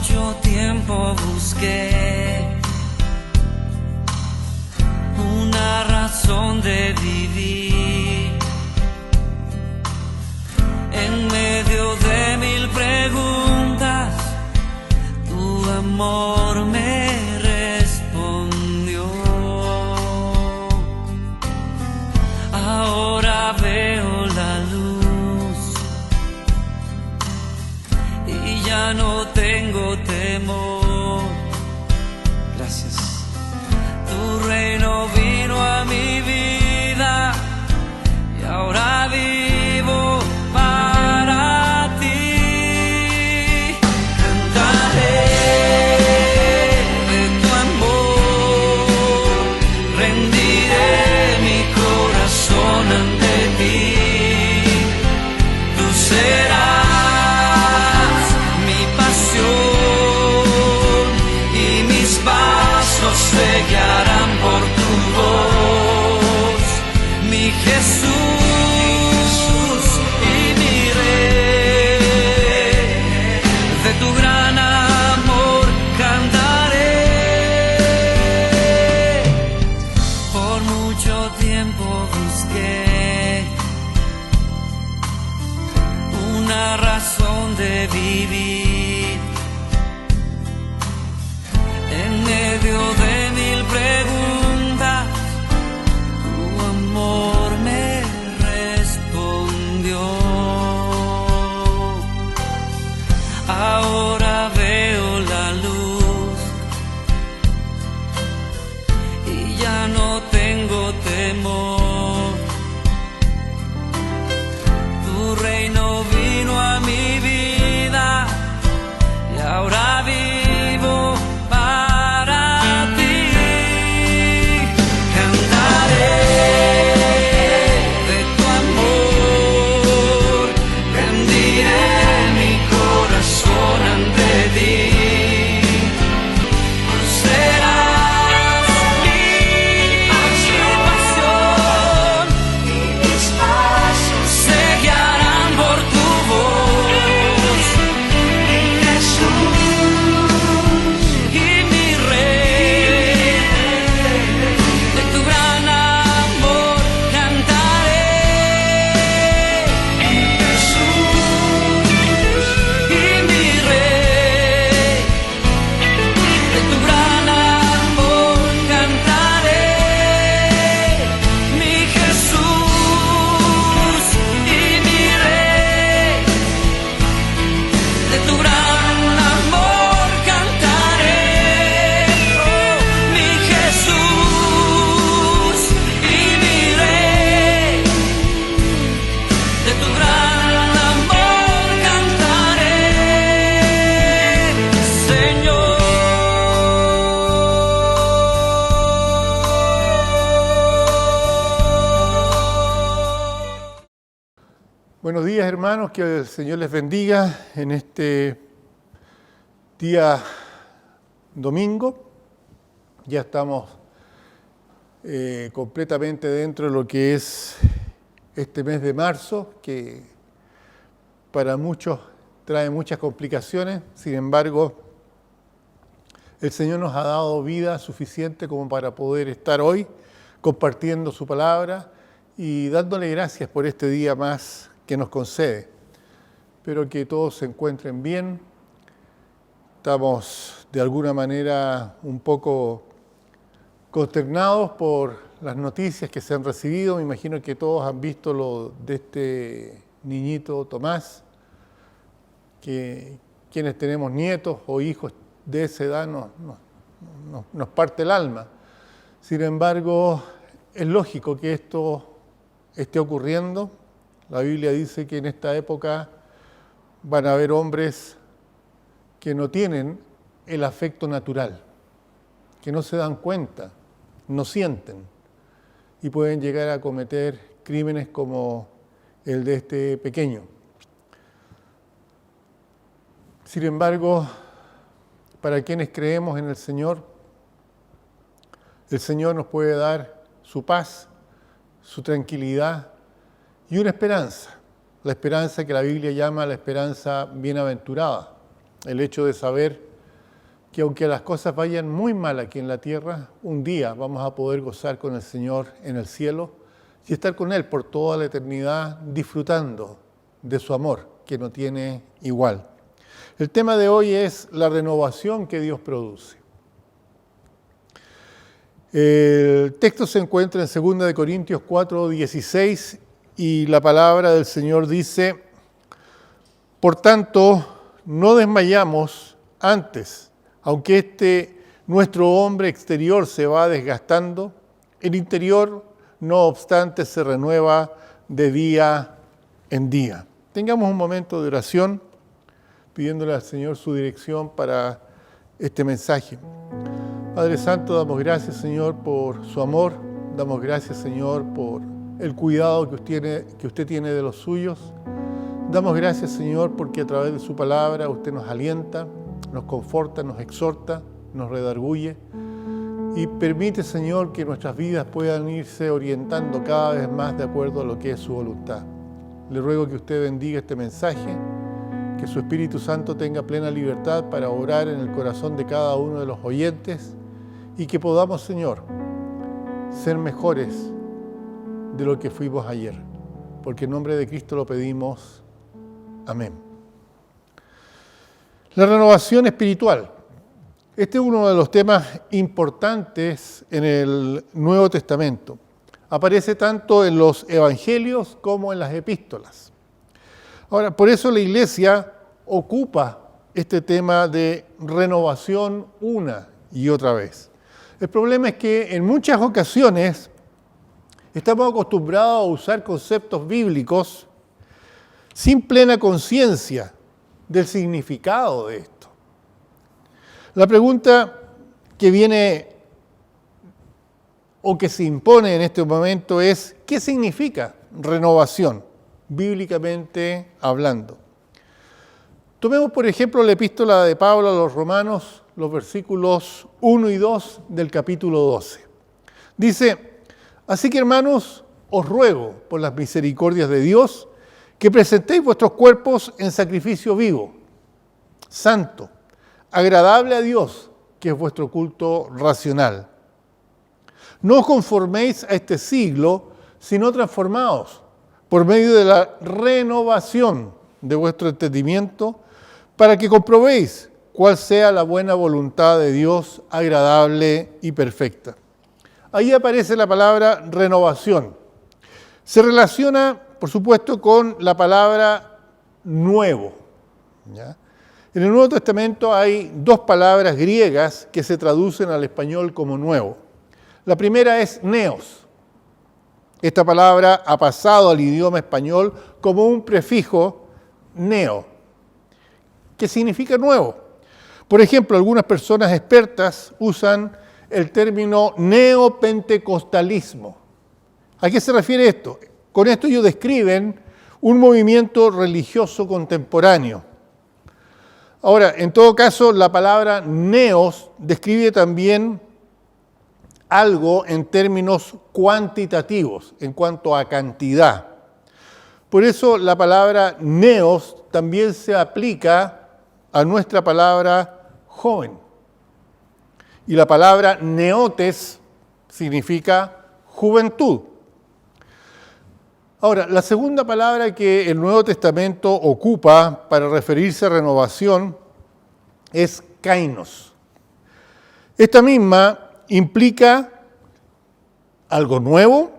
mucho tiempo busqué una razón de vivir. En medio de mil preguntas, tu amor me respondió. Ahora veo la luz y ya no tengo temor. Gracias. Tu reino vino a mi vida y ahora vivo para ti. Cantaré de tu amor, rendiré mi corazón ante ti. Tú serás mi pasión y mis pasos se guiarán por tu voz, mi Jesús. De vivir en medio de mil preguntas, tu amor me respondió. Ahora veo la luz y ya no tengo temor. Tu reino vino a mi vida y ahora vivo para ti. Cantaré de tu amor, rendiré mi corazón ante ti. Tú serás mi pasión y mis pasos se guiarán por tu voz, mi Jesús y mi Rey. De tu gran amor cantaré, mi Jesús y mi Rey. De tu gran amor cantaré, mi Jesús y mi Rey. De tu gran amor cantaré, oh, mi Jesús y mi Rey. De tu gran amor cantaré, Señor. Buenos días, hermanos, que el Señor les bendiga en este día domingo. Ya estamos completamente dentro de lo que es este mes de marzo, que para muchos trae muchas complicaciones. Sin embargo, el Señor nos ha dado vida suficiente como para poder estar hoy compartiendo su palabra y dándole gracias por este día más que nos concede. Espero que todos se encuentren bien. Estamos de alguna manera un poco consternados por las noticias que se han recibido. Me imagino que todos han visto lo de este niñito Tomás, que quienes tenemos nietos o hijos de esa edad nos parte el alma. Sin embargo, es lógico que esto esté ocurriendo. La Biblia dice que en esta época van a haber hombres que no tienen el afecto natural, que no se dan cuenta, no sienten y pueden llegar a cometer crímenes como el de este pequeño. Sin embargo, para quienes creemos en el Señor nos puede dar su paz, su tranquilidad y una esperanza. La esperanza que la Biblia llama la esperanza bienaventurada. El hecho de saber que aunque las cosas vayan muy mal aquí en la tierra, un día vamos a poder gozar con el Señor en el cielo y estar con Él por toda la eternidad disfrutando de su amor, que no tiene igual. El tema de hoy es la renovación que Dios produce. El texto se encuentra en 2 Corintios 4:16 y la palabra del Señor dice: por tanto, no desmayamos antes, aunque nuestro hombre exterior se va desgastando, el interior, no obstante, se renueva de día en día. Tengamos un momento de oración, pidiéndole al Señor su dirección para este mensaje. Padre Santo, damos gracias, Señor, por su amor. Damos gracias, Señor, por el cuidado que usted tiene de los suyos. Damos gracias, Señor, porque a través de su palabra usted nos alienta, nos conforta, nos exhorta, nos redarguye y permite, Señor, que nuestras vidas puedan irse orientando cada vez más de acuerdo a lo que es su voluntad. Le ruego que usted bendiga este mensaje, que su Espíritu Santo tenga plena libertad para obrar en el corazón de cada uno de los oyentes y que podamos, Señor, ser mejores de lo que fuimos ayer. Porque en nombre de Cristo lo pedimos. Amén. La renovación espiritual. Este es uno de los temas importantes en el Nuevo Testamento. Aparece tanto en los evangelios como en las epístolas. Ahora, por eso la Iglesia ocupa este tema de renovación una y otra vez. El problema es que en muchas ocasiones estamos acostumbrados a usar conceptos bíblicos sin plena conciencia del significado de esto. La pregunta que viene o que se impone en este momento es: ¿qué significa renovación, bíblicamente hablando? Tomemos, por ejemplo, la epístola de Pablo a los Romanos, los versículos 1 y 2 del capítulo 12. Dice: así que, hermanos, os ruego por las misericordias de Dios que presentéis vuestros cuerpos en sacrificio vivo, santo, agradable a Dios, que es vuestro culto racional. No os conforméis a este siglo, sino transformaos por medio de la renovación de vuestro entendimiento, para que comprobéis cuál sea la buena voluntad de Dios, agradable y perfecta. Ahí aparece la palabra renovación. Se relaciona, por supuesto, con la palabra nuevo. ¿Ya? En el Nuevo Testamento hay dos palabras griegas que se traducen al español como nuevo. La primera es neos. Esta palabra ha pasado al idioma español como un prefijo neo, que significa nuevo. Por ejemplo, algunas personas expertas usan el término neopentecostalismo. ¿A qué se refiere esto? Con esto ellos describen un movimiento religioso contemporáneo. Ahora, en todo caso, la palabra neos describe también algo en términos cuantitativos, en cuanto a cantidad. Por eso la palabra neos también se aplica a nuestra palabra joven. Y la palabra neotes significa juventud. Ahora, la segunda palabra que el Nuevo Testamento ocupa para referirse a renovación es kainos. Esta misma implica algo nuevo,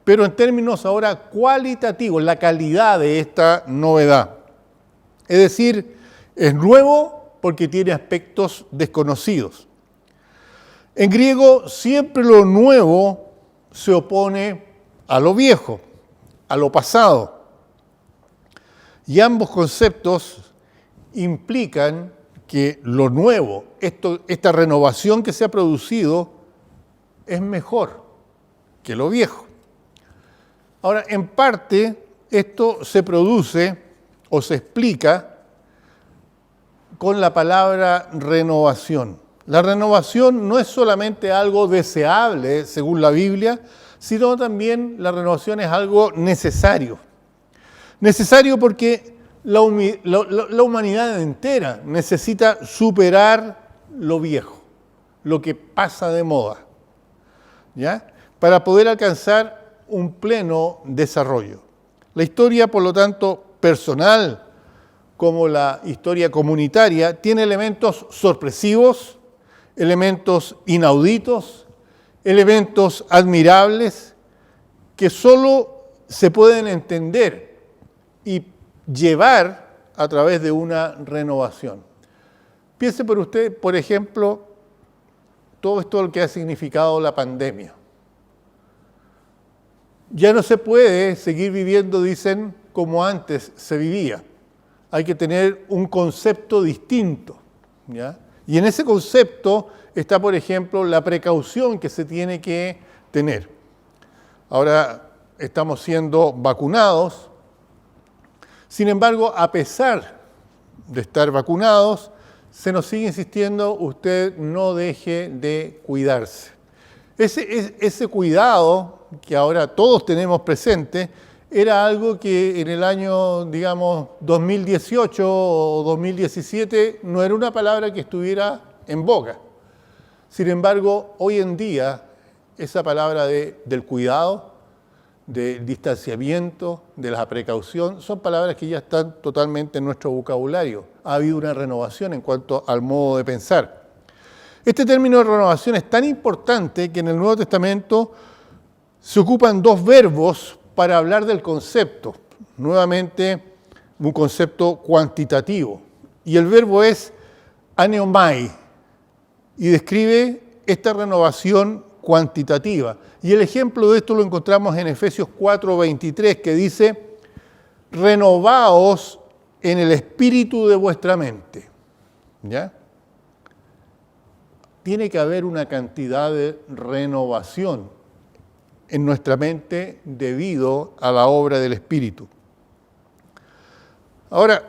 pero en términos ahora cualitativos, la calidad de esta novedad. Es decir, es nuevo porque tiene aspectos desconocidos. En griego, siempre lo nuevo se opone a lo viejo, a lo pasado. Y ambos conceptos implican que lo nuevo, esta renovación que se ha producido, es mejor que lo viejo. Ahora, en parte, esto se produce o se explica con la palabra renovación. La renovación no es solamente algo deseable, según la Biblia, sino también la renovación es algo necesario. Necesario porque la humanidad entera necesita superar lo viejo, lo que pasa de moda, ¿ya? Para poder alcanzar un pleno desarrollo. La historia, por lo tanto, personal como la historia comunitaria, tiene elementos sorpresivos, elementos inauditos, elementos admirables que solo se pueden entender y llevar a través de una renovación. Piense por usted, por ejemplo, todo esto lo que ha significado la pandemia. Ya no se puede seguir viviendo, dicen, como antes se vivía. Hay que tener un concepto distinto, ¿ya? Y en ese concepto está, por ejemplo, la precaución que se tiene que tener. Ahora estamos siendo vacunados. Sin embargo, a pesar de estar vacunados, se nos sigue insistiendo, usted no deje de cuidarse. Ese cuidado que ahora todos tenemos presente era algo que en el año, digamos, 2018 o 2017 no era una palabra que estuviera en boga. Sin embargo, hoy en día esa palabra del cuidado, del distanciamiento, de la precaución, son palabras que ya están totalmente en nuestro vocabulario. Ha habido una renovación en cuanto al modo de pensar. Este término de renovación es tan importante que en el Nuevo Testamento se ocupan dos verbos para hablar del concepto. Nuevamente, un concepto cuantitativo. Y el verbo es aneomai y describe esta renovación cuantitativa. Y el ejemplo de esto lo encontramos en Efesios 4:23, que dice: renovaos en el espíritu de vuestra mente. ¿Ya? Tiene que haber una cantidad de renovación en nuestra mente debido a la obra del Espíritu. Ahora,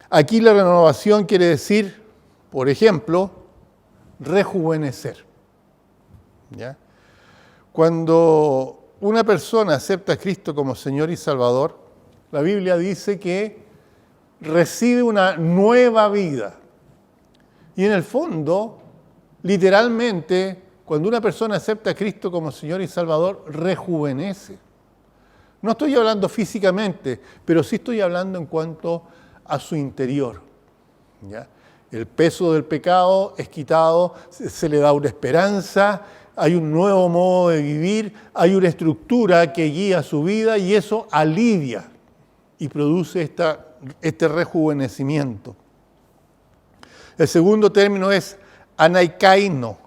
aquí la renovación quiere decir, por ejemplo, rejuvenecer. ¿Ya? Cuando una persona acepta a Cristo como Señor y Salvador, la Biblia dice que recibe una nueva vida. Y en el fondo, literalmente, cuando una persona acepta a Cristo como Señor y Salvador, rejuvenece. No estoy hablando físicamente, pero sí estoy hablando en cuanto a su interior. ¿Ya? El peso del pecado es quitado, se le da una esperanza, hay un nuevo modo de vivir, hay una estructura que guía su vida y eso alivia y produce este rejuvenecimiento. El segundo término es anaikaino,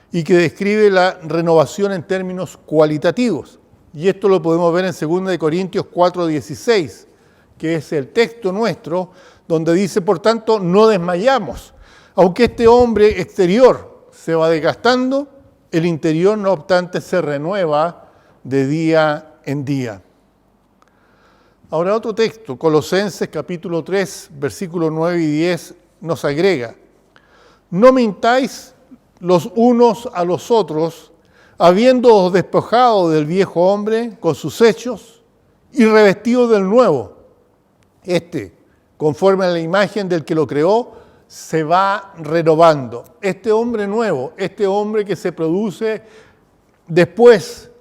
y que describe la renovación en términos cualitativos. Y esto lo podemos ver en 2 Corintios 4:16, que es el texto nuestro, donde dice, por tanto, no desmayamos. Aunque este hombre exterior se va desgastando, el interior, no obstante, se renueva de día en día. Ahora otro texto, Colosenses capítulo 3, versículos 9 y 10, nos agrega: no mintáis los unos a los otros, habiéndoos despojado del viejo hombre con sus hechos y revestido del nuevo. Conforme a la imagen del que lo creó, se va renovando. Este hombre nuevo, este hombre que se produce después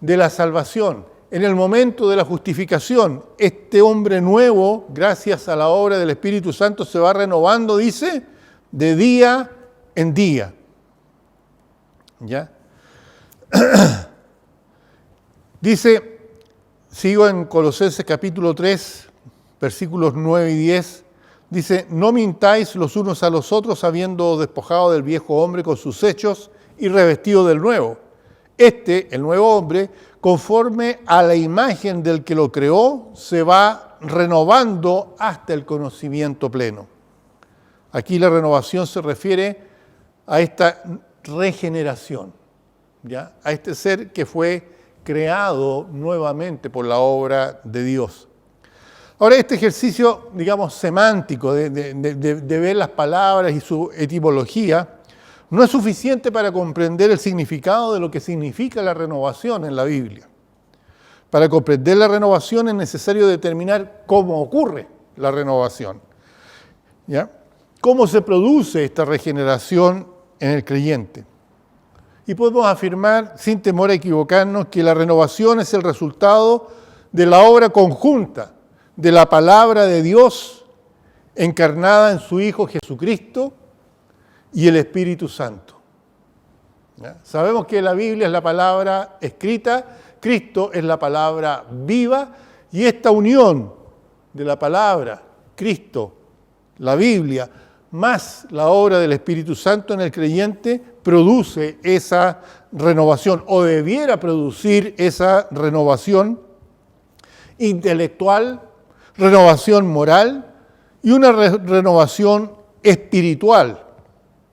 de la salvación, en el momento de la justificación, este hombre nuevo, gracias a la obra del Espíritu Santo, se va renovando, dice, de día en día. ¿Ya? Dice, sigo en Colosenses capítulo 3, versículos 9 y 10, dice, no mintáis los unos a los otros, habiendo despojado del viejo hombre con sus hechos y revestido del nuevo. El nuevo hombre, conforme a la imagen del que lo creó, se va renovando hasta el conocimiento pleno. Aquí la renovación se refiere a esta regeneración, ¿ya? A este ser que fue creado nuevamente por la obra de Dios. Ahora, este ejercicio, digamos, semántico de ver las palabras y su etimología, no es suficiente para comprender el significado de lo que significa la renovación en la Biblia. Para comprender la renovación es necesario determinar cómo ocurre la renovación. ¿Ya? ¿Cómo se produce esta regeneración en el creyente? Y podemos afirmar, sin temor a equivocarnos, que la renovación es el resultado de la obra conjunta de la palabra de Dios encarnada en su Hijo Jesucristo y el Espíritu Santo. ¿Ya? Sabemos que la Biblia es la palabra escrita, Cristo es la palabra viva, y esta unión de la palabra, Cristo, la Biblia, más la obra del Espíritu Santo en el creyente, produce esa renovación, o debiera producir esa renovación intelectual, renovación moral y una renovación espiritual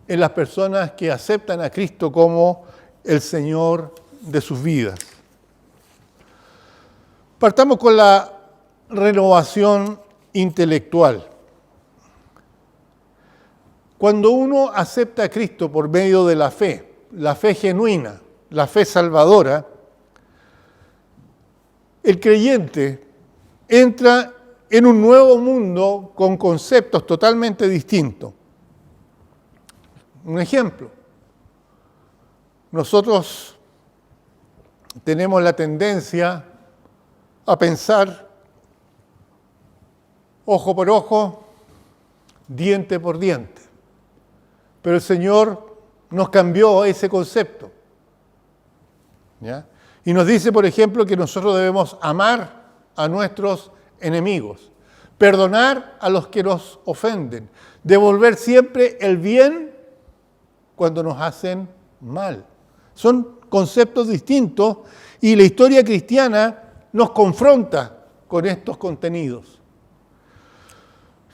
en las personas que aceptan a Cristo como el Señor de sus vidas. Partamos con la renovación intelectual. Cuando uno acepta a Cristo por medio de la fe genuina, la fe salvadora, el creyente entra en un nuevo mundo con conceptos totalmente distintos. Un ejemplo, nosotros tenemos la tendencia a pensar ojo por ojo, diente por diente. Pero el Señor nos cambió ese concepto. ¿Ya? Y nos dice, por ejemplo, que nosotros debemos amar a nuestros enemigos, perdonar a los que nos ofenden, devolver siempre el bien cuando nos hacen mal. Son conceptos distintos y la historia cristiana nos confronta con estos contenidos.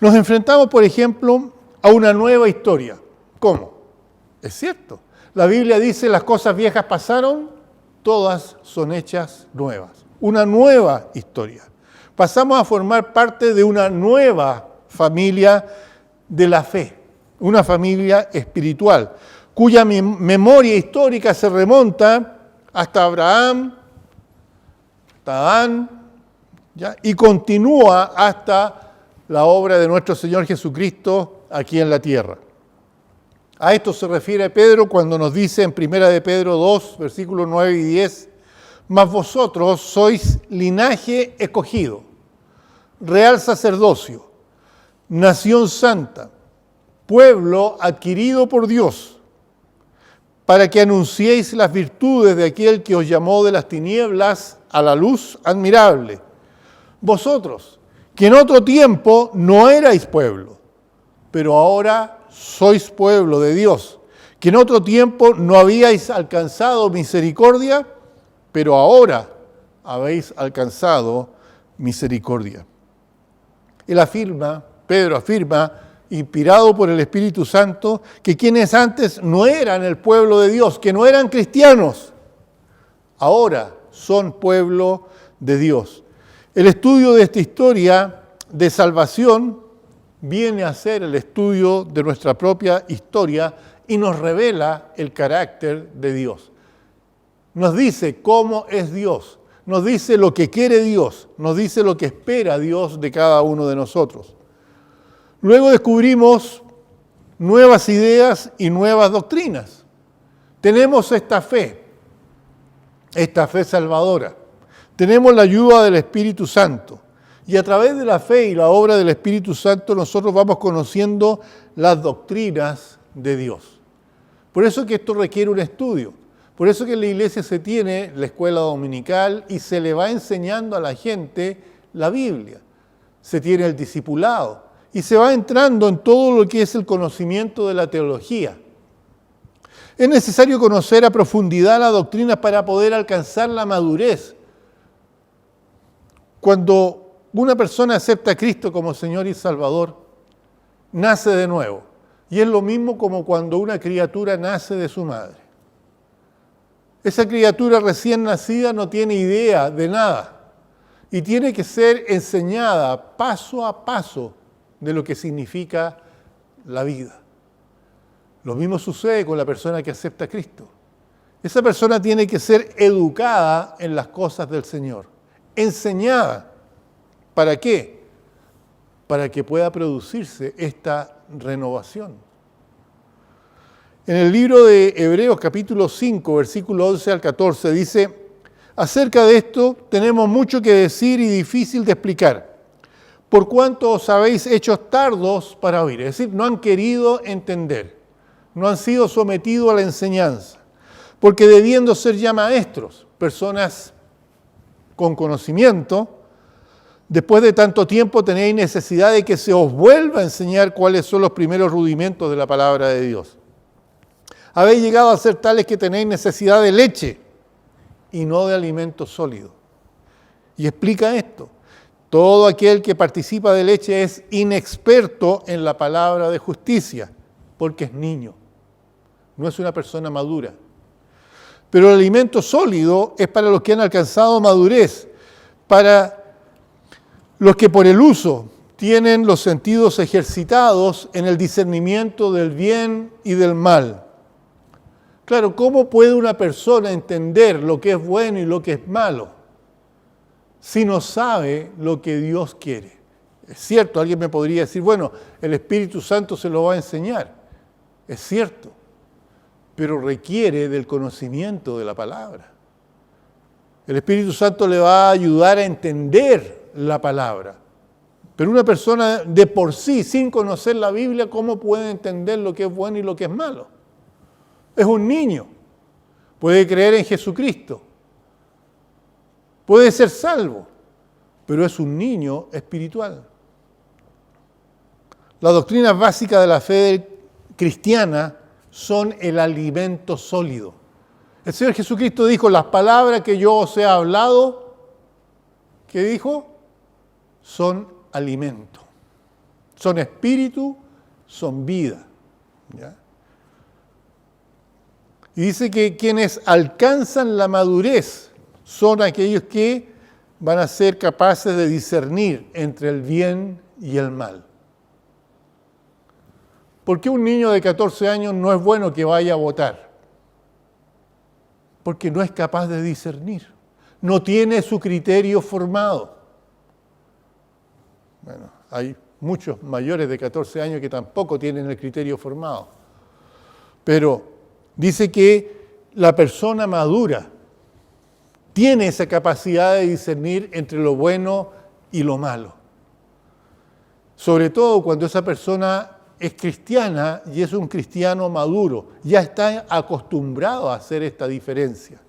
Nos enfrentamos, por ejemplo, a una nueva historia. ¿Cómo? Es cierto. La Biblia dice, las cosas viejas pasaron, todas son hechas nuevas. Una nueva historia. Pasamos a formar parte de una nueva familia de la fe, una familia espiritual, cuya memoria histórica se remonta hasta Abraham, hasta Adán, ¿ya? Y continúa hasta la obra de nuestro Señor Jesucristo aquí en la tierra. A esto se refiere Pedro cuando nos dice en 1 de Pedro 2, versículos 9 y 10, mas vosotros sois linaje escogido, real sacerdocio, nación santa, pueblo adquirido por Dios, para que anunciéis las virtudes de aquel que os llamó de las tinieblas a la luz admirable. Vosotros, que en otro tiempo no erais pueblo, pero ahora sois pueblo de Dios, que en otro tiempo no habíais alcanzado misericordia, pero ahora habéis alcanzado misericordia. Pedro afirma, inspirado por el Espíritu Santo, que quienes antes no eran el pueblo de Dios, que no eran cristianos, ahora son pueblo de Dios. El estudio de esta historia de salvación viene a ser el estudio de nuestra propia historia y nos revela el carácter de Dios. Nos dice cómo es Dios, nos dice lo que quiere Dios, nos dice lo que espera Dios de cada uno de nosotros. Luego descubrimos nuevas ideas y nuevas doctrinas. Tenemos esta fe salvadora. Tenemos la ayuda del Espíritu Santo. Y a través de la fe y la obra del Espíritu Santo nosotros vamos conociendo las doctrinas de Dios. Por eso que esto requiere un estudio. Por eso que en la iglesia se tiene la escuela dominical y se le va enseñando a la gente la Biblia. Se tiene el discipulado y se va entrando en todo lo que es el conocimiento de la teología. Es necesario conocer a profundidad la doctrina para poder alcanzar la madurez. Cuando una persona acepta a Cristo como Señor y Salvador, nace de nuevo. Y es lo mismo como cuando una criatura nace de su madre. Esa criatura recién nacida no tiene idea de nada y tiene que ser enseñada paso a paso de lo que significa la vida. Lo mismo sucede con la persona que acepta a Cristo. Esa persona tiene que ser educada en las cosas del Señor, enseñada. ¿Para qué? Para que pueda producirse esta renovación. En el libro de Hebreos capítulo 5, versículo 11 al 14 dice: acerca de esto tenemos mucho que decir y difícil de explicar, por cuanto os habéis hecho tardos para oír. Es decir, no han querido entender, no han sido sometidos a la enseñanza, porque debiendo ser ya maestros, personas con conocimiento, después de tanto tiempo tenéis necesidad de que se os vuelva a enseñar cuáles son los primeros rudimentos de la palabra de Dios. Habéis llegado a ser tales que tenéis necesidad de leche y no de alimento sólido. Y explica esto: todo aquel que participa de leche es inexperto en la palabra de justicia, porque es niño, no es una persona madura. Pero el alimento sólido es para los que han alcanzado madurez, para los que por el uso tienen los sentidos ejercitados en el discernimiento del bien y del mal. Claro, ¿cómo puede una persona entender lo que es bueno y lo que es malo si no sabe lo que Dios quiere? Es cierto, alguien me podría decir, bueno, el Espíritu Santo se lo va a enseñar. Es cierto, pero requiere del conocimiento de la palabra. El Espíritu Santo le va a ayudar a entender la palabra. Pero una persona de por sí, sin conocer la Biblia, ¿cómo puede entender lo que es bueno y lo que es malo? Es un niño, puede creer en Jesucristo, puede ser salvo, pero es un niño espiritual. Las doctrinas básicas de la fe cristiana son el alimento sólido. El Señor Jesucristo dijo: las palabras que yo os he hablado, ¿qué dijo? Son alimento, son espíritu, son vida. ¿Ya? Y dice que quienes alcanzan la madurez son aquellos que van a ser capaces de discernir entre el bien y el mal. ¿Por qué un niño de 14 años no es bueno que vaya a votar? Porque no es capaz de discernir, no tiene su criterio formado. Bueno, hay muchos mayores de 14 años que tampoco tienen el criterio formado. Pero dice que la persona madura tiene esa capacidad de discernir entre lo bueno y lo malo. Sobre todo cuando esa persona es cristiana y es un cristiano maduro, ya está acostumbrado a hacer esta diferencia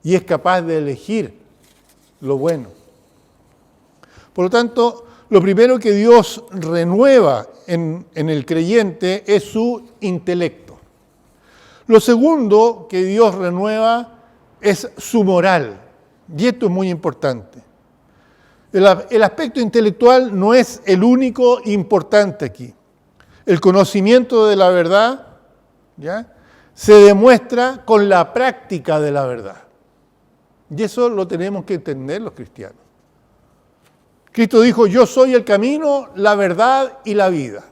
y es capaz de elegir lo bueno. Por lo tanto, lo primero que Dios renueva en el creyente es su intelecto. Lo segundo que Dios renueva es su moral, y esto es muy importante. El aspecto intelectual no es el único importante aquí. El conocimiento de la verdad, ¿ya?, se demuestra con la práctica de la verdad. Y eso lo tenemos que entender los cristianos. Cristo dijo: yo soy el camino, la verdad y la vida.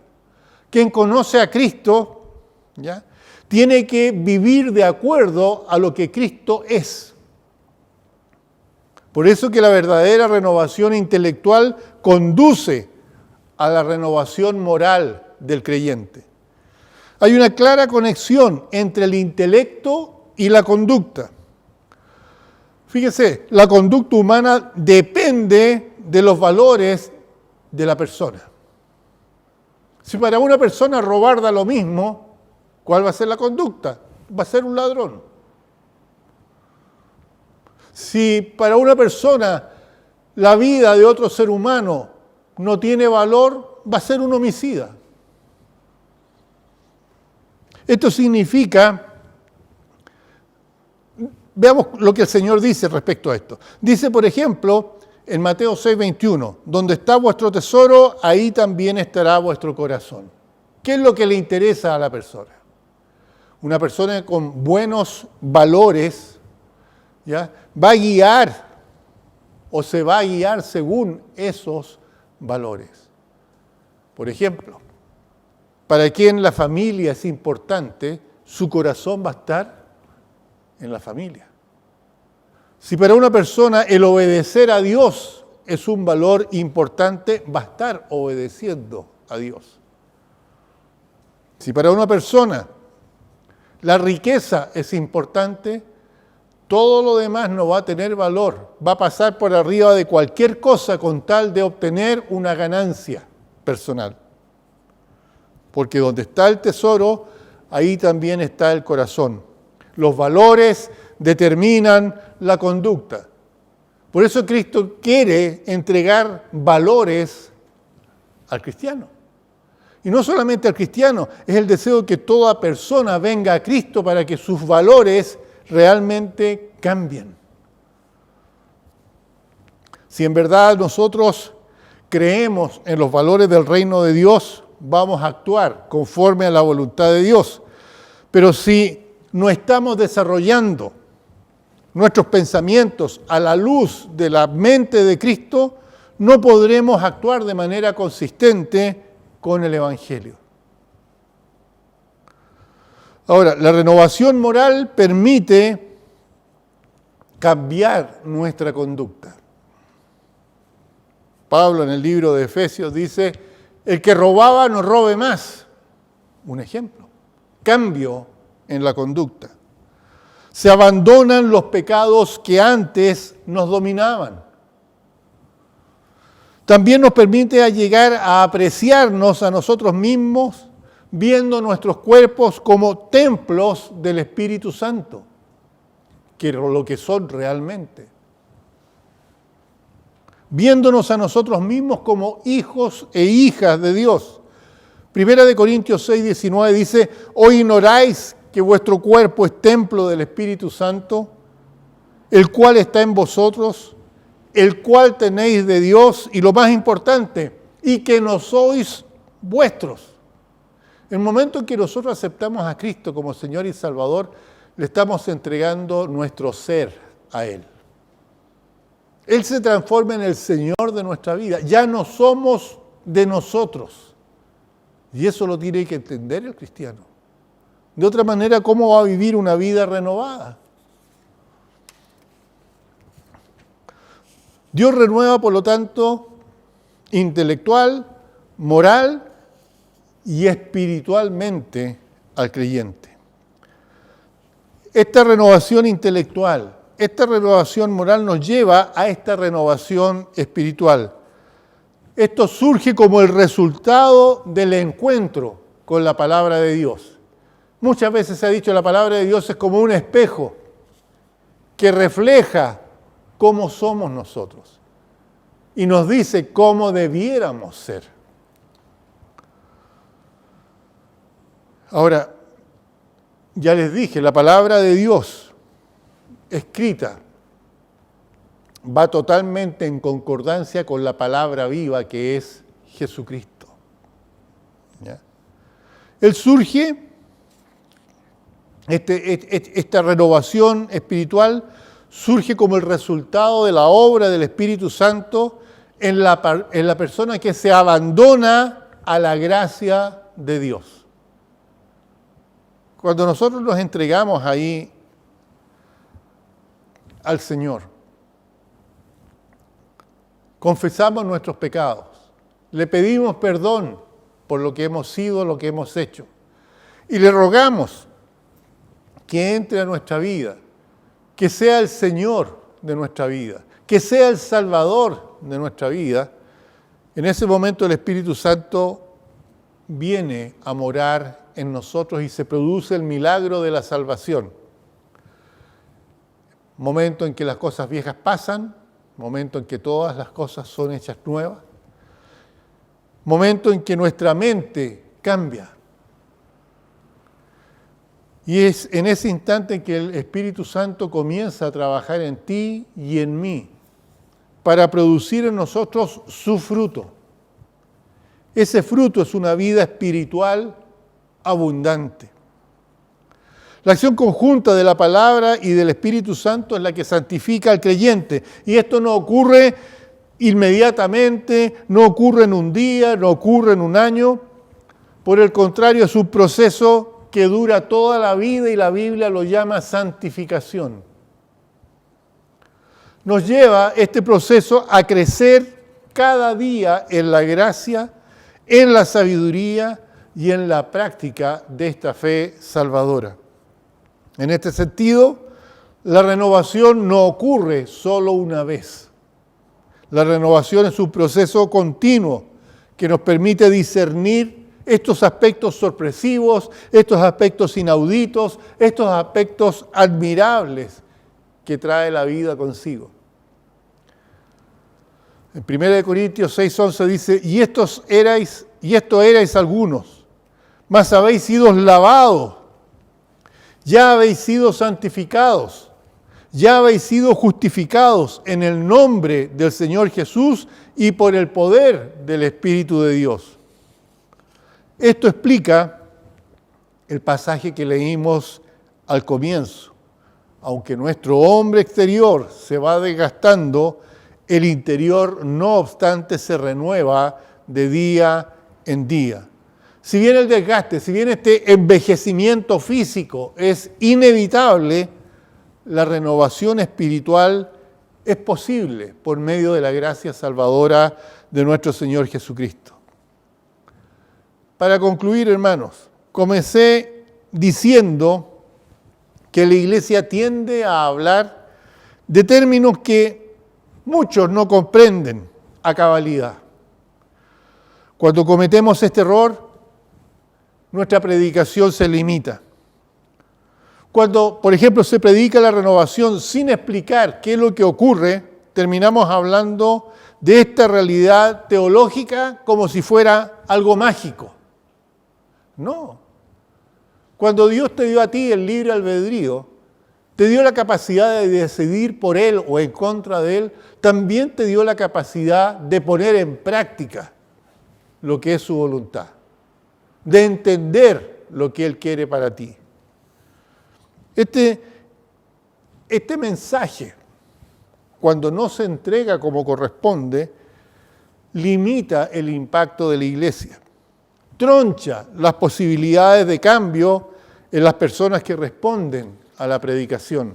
Quien conoce a Cristo, ¿ya?, tiene que vivir de acuerdo a lo que Cristo es. Por eso que la verdadera renovación intelectual conduce a la renovación moral del creyente. Hay una clara conexión entre el intelecto y la conducta. Fíjese, la conducta humana depende de los valores de la persona. Si para una persona robar da lo mismo, ¿cuál va a ser la conducta? Va a ser un ladrón. Si para una persona la vida de otro ser humano no tiene valor, va a ser un homicida. Esto significa, veamos lo que el Señor dice respecto a esto. Dice, por ejemplo, en Mateo 6:21, donde está vuestro tesoro, ahí también estará vuestro corazón. ¿Qué es lo que le interesa a la persona? Una persona con buenos valores, ¿ya?, va a guiar o se va a guiar según esos valores. Por ejemplo, para quien la familia es importante, su corazón va a estar en la familia. Si para una persona el obedecer a Dios es un valor importante, va a estar obedeciendo a Dios. Si para una persona la riqueza es importante, todo lo demás no va a tener valor, va a pasar por arriba de cualquier cosa con tal de obtener una ganancia personal. Porque donde está el tesoro, ahí también está el corazón. Los valores determinan la conducta. Por eso Cristo quiere entregar valores al cristiano. Y no solamente al cristiano, es el deseo que toda persona venga a Cristo para que sus valores realmente cambien. Si en verdad nosotros creemos en los valores del reino de Dios, vamos a actuar conforme a la voluntad de Dios. Pero si no estamos desarrollando nuestros pensamientos a la luz de la mente de Cristo, no podremos actuar de manera consistente con el Evangelio. Ahora, la renovación moral permite cambiar nuestra conducta. Pablo en el libro de Efesios dice, el que robaba no robe más. Un ejemplo, cambio en la conducta. Se abandonan los pecados que antes nos dominaban. También nos permite llegar a apreciarnos a nosotros mismos, viendo nuestros cuerpos como templos del Espíritu Santo, que es lo que son realmente. Viéndonos a nosotros mismos como hijos e hijas de Dios. Primera de Corintios 6:19 dice, ¿o ignoráis que vuestro cuerpo es templo del Espíritu Santo, el cual está en vosotros, el cual tenéis de Dios, y lo más importante, y que no sois vuestros? El momento en que nosotros aceptamos a Cristo como Señor y Salvador, le estamos entregando nuestro ser a Él. Él se transforma en el Señor de nuestra vida. Ya no somos de nosotros. Y eso lo tiene que entender el cristiano. De otra manera, ¿cómo va a vivir una vida renovada? Dios renueva, por lo tanto, intelectual, moral y espiritualmente al creyente. Esta renovación intelectual, esta renovación moral nos lleva a esta renovación espiritual. Esto surge como el resultado del encuentro con la palabra de Dios. Muchas veces se ha dicho que la palabra de Dios es como un espejo que refleja cómo somos nosotros y nos dice cómo debiéramos ser. Ahora, ya les dije, la palabra de Dios escrita va totalmente en concordancia con la palabra viva que es Jesucristo. ¿Ya? Él surge, esta renovación espiritual surge como el resultado de la obra del Espíritu Santo en la persona que se abandona a la gracia de Dios. Cuando nosotros nos entregamos ahí al Señor, confesamos nuestros pecados, le pedimos perdón por lo que hemos sido, lo que hemos hecho, y le rogamos que entre a nuestra vida, que sea el Señor de nuestra vida, que sea el Salvador de nuestra vida. En ese momento el Espíritu Santo viene a morar en nosotros y se produce el milagro de la salvación. Momento en que las cosas viejas pasan, momento en que todas las cosas son hechas nuevas, momento en que nuestra mente cambia. Y es en ese instante en que el Espíritu Santo comienza a trabajar en ti y en mí para producir en nosotros su fruto. Ese fruto es una vida espiritual abundante. La acción conjunta de la palabra y del Espíritu Santo es la que santifica al creyente. Y esto no ocurre inmediatamente, no ocurre en un día, no ocurre en un año. Por el contrario, es un proceso que dura toda la vida y la Biblia lo llama santificación. Nos lleva este proceso a crecer cada día en la gracia, en la sabiduría y en la práctica de esta fe salvadora. En este sentido, la renovación no ocurre solo una vez. La renovación es un proceso continuo que nos permite discernir estos aspectos sorpresivos, estos aspectos inauditos, estos aspectos admirables que trae la vida consigo. En 1 Corintios 6:11 dice, y esto erais algunos, mas habéis sido lavados, ya habéis sido santificados, ya habéis sido justificados en el nombre del Señor Jesús y por el poder del Espíritu de Dios. Esto explica el pasaje que leímos al comienzo. Aunque nuestro hombre exterior se va desgastando, el interior no obstante se renueva de día en día. Si bien el desgaste, si bien este envejecimiento físico es inevitable, la renovación espiritual es posible por medio de la gracia salvadora de nuestro Señor Jesucristo. Para concluir, hermanos, comencé diciendo que la Iglesia tiende a hablar de términos que muchos no comprenden a cabalidad. Cuando cometemos este error, nuestra predicación se limita. Cuando, por ejemplo, se predica la renovación sin explicar qué es lo que ocurre, terminamos hablando de esta realidad teológica como si fuera algo mágico. No. Cuando Dios te dio a ti el libre albedrío, te dio la capacidad de decidir por Él o en contra de Él, también te dio la capacidad de poner en práctica lo que es su voluntad, de entender lo que Él quiere para ti. Este mensaje, cuando no se entrega como corresponde, limita el impacto de la Iglesia, troncha las posibilidades de cambio en las personas que responden a la predicación.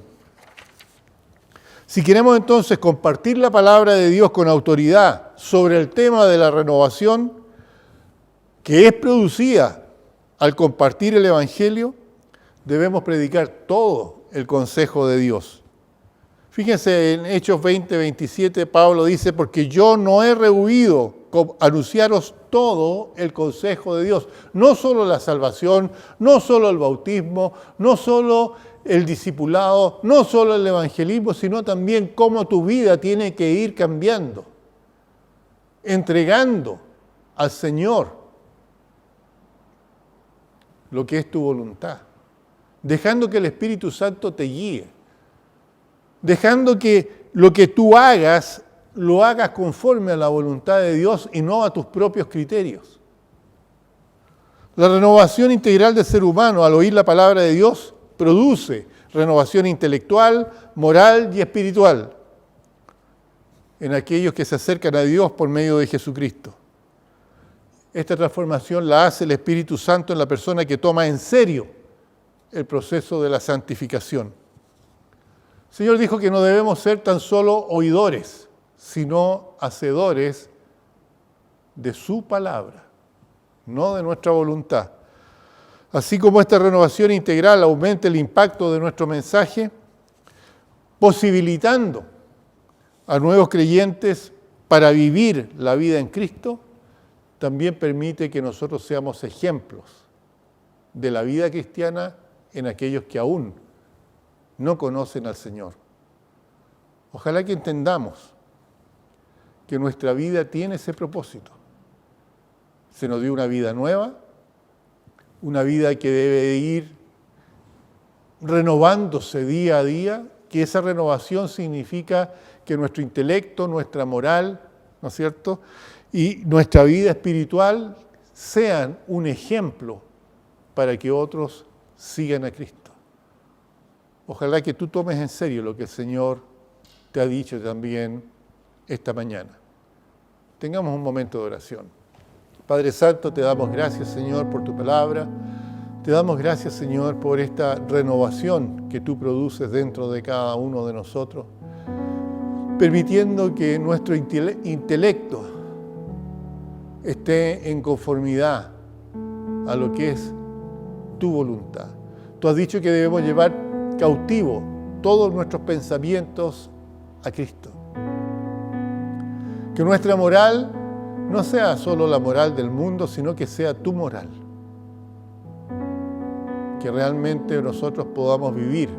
Si queremos entonces compartir la palabra de Dios con autoridad sobre el tema de la renovación, que es producida al compartir el Evangelio, debemos predicar todo el consejo de Dios. Fíjense en Hechos 20:27, Pablo dice, porque yo no he rehuido anunciaros todo el consejo de Dios, no solo la salvación, no solo el bautismo, no solo el discipulado, no solo el evangelismo, sino también cómo tu vida tiene que ir cambiando, entregando al Señor lo que es tu voluntad, dejando que el Espíritu Santo te guíe, dejando que lo que tú hagas, lo hagas conforme a la voluntad de Dios y no a tus propios criterios. La renovación integral del ser humano al oír la palabra de Dios produce renovación intelectual, moral y espiritual en aquellos que se acercan a Dios por medio de Jesucristo. Esta transformación la hace el Espíritu Santo en la persona que toma en serio el proceso de la santificación. El Señor dijo que no debemos ser tan solo oidores, sino hacedores de su palabra, no de nuestra voluntad. Así como esta renovación integral aumenta el impacto de nuestro mensaje, posibilitando a nuevos creyentes para vivir la vida en Cristo, también permite que nosotros seamos ejemplos de la vida cristiana en aquellos que aún no conocen al Señor. Ojalá que entendamos que nuestra vida tiene ese propósito. Se nos dio una vida nueva, una vida que debe ir renovándose día a día, que esa renovación significa que nuestro intelecto, nuestra moral, ¿no es cierto?, y nuestra vida espiritual sean un ejemplo para que otros sigan a Cristo. Ojalá que tú tomes en serio lo que el Señor te ha dicho también esta mañana. Tengamos un momento de oración. Padre Santo, te damos gracias, Señor, por tu palabra. Te damos gracias, Señor, por esta renovación que tú produces dentro de cada uno de nosotros, permitiendo que nuestro intelecto esté en conformidad a lo que es tu voluntad. Tú has dicho que debemos llevar cautivo todos nuestros pensamientos a Cristo. Que nuestra moral no sea solo la moral del mundo, sino que sea tu moral. Que realmente nosotros podamos vivir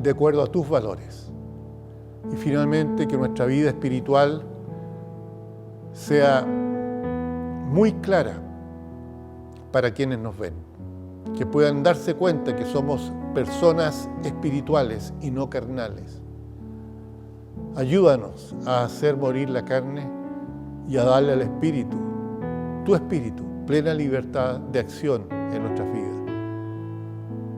de acuerdo a tus valores. Y finalmente que nuestra vida espiritual sea muy clara para quienes nos ven. Que puedan darse cuenta que somos personas espirituales y no carnales. Ayúdanos a hacer morir la carne y a darle al Espíritu, tu Espíritu, plena libertad de acción en nuestras vidas.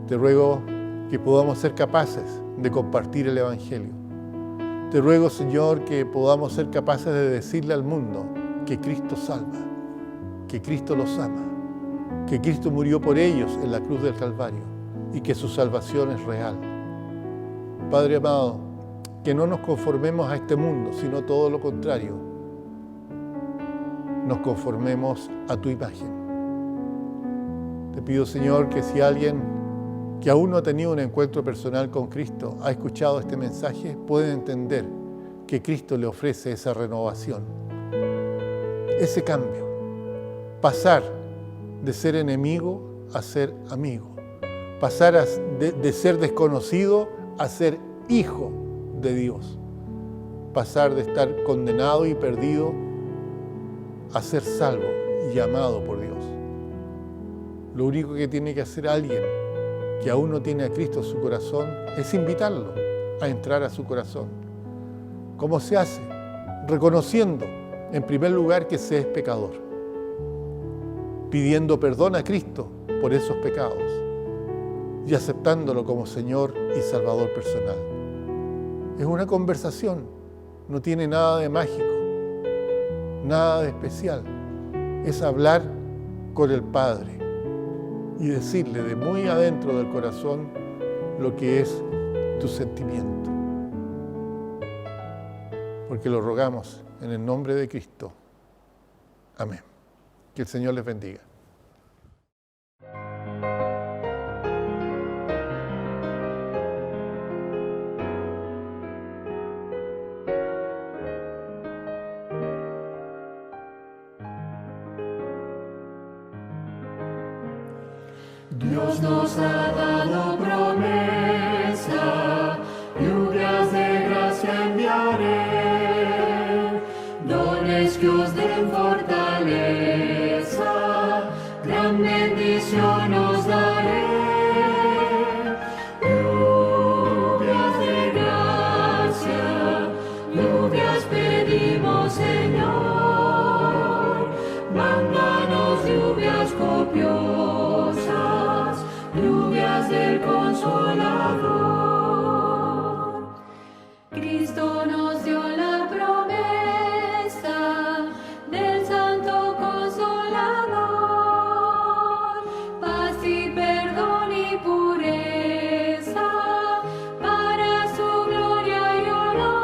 Te ruego que podamos ser capaces de compartir el Evangelio. Te ruego, Señor, que podamos ser capaces de decirle al mundo que Cristo salva, que Cristo los ama, que Cristo murió por ellos en la cruz del Calvario y que su salvación es real. Padre amado, que no nos conformemos a este mundo, sino todo lo contrario. Nos conformemos a tu imagen. Te pido, Señor, que si alguien que aún no ha tenido un encuentro personal con Cristo ha escuchado este mensaje, puede entender que Cristo le ofrece esa renovación, ese cambio, pasar de ser enemigo a ser amigo, pasar de ser desconocido a ser hijo de Dios, pasar de estar condenado y perdido a ser salvo y amado por Dios. Lo único que tiene que hacer alguien que aún no tiene a Cristo en su corazón es invitarlo a entrar a su corazón. ¿Cómo se hace? Reconociendo, en primer lugar, que se es pecador, pidiendo perdón a Cristo por esos pecados y aceptándolo como Señor y Salvador personal. Es una conversación, no tiene nada de mágico, nada de especial. Es hablar con el Padre y decirle de muy adentro del corazón lo que es tu sentimiento. Porque lo rogamos en el nombre de Cristo. Amén. Que el Señor les bendiga. Dios nos ha dado promesa, lluvias de gracia enviaré, dones que os den fortaleza, gran bendición os daré. Lluvias de gracia, lluvias pedimos, Señor, mándanos lluvias copiosas, lluvias del Consolador. Cristo nos dio la promesa del Santo Consolador, paz y perdón y pureza para su gloria y honor.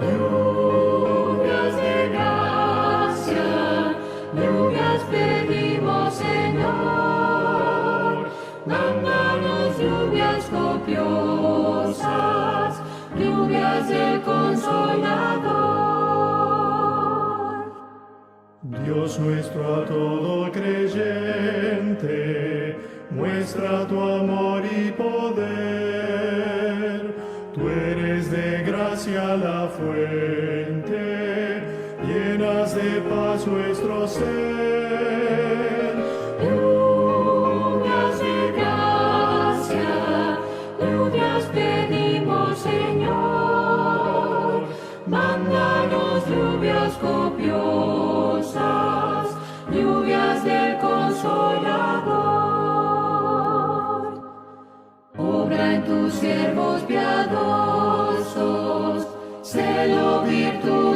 Lluvias de gracia, lluvias pedimos, Señor, mándanos lluvias copiosas, lluvias del Consolador. Dios nuestro a todo creyente, muestra tu amor y poder. Tú eres de gracia la fuente, llenas de paz nuestro ser. Lluvias de gracia, lluvias pedimos, Señor, mándanos lluvias copiosas, lluvias del Consolador. Obra en tus siervos piadosos, celo, virtud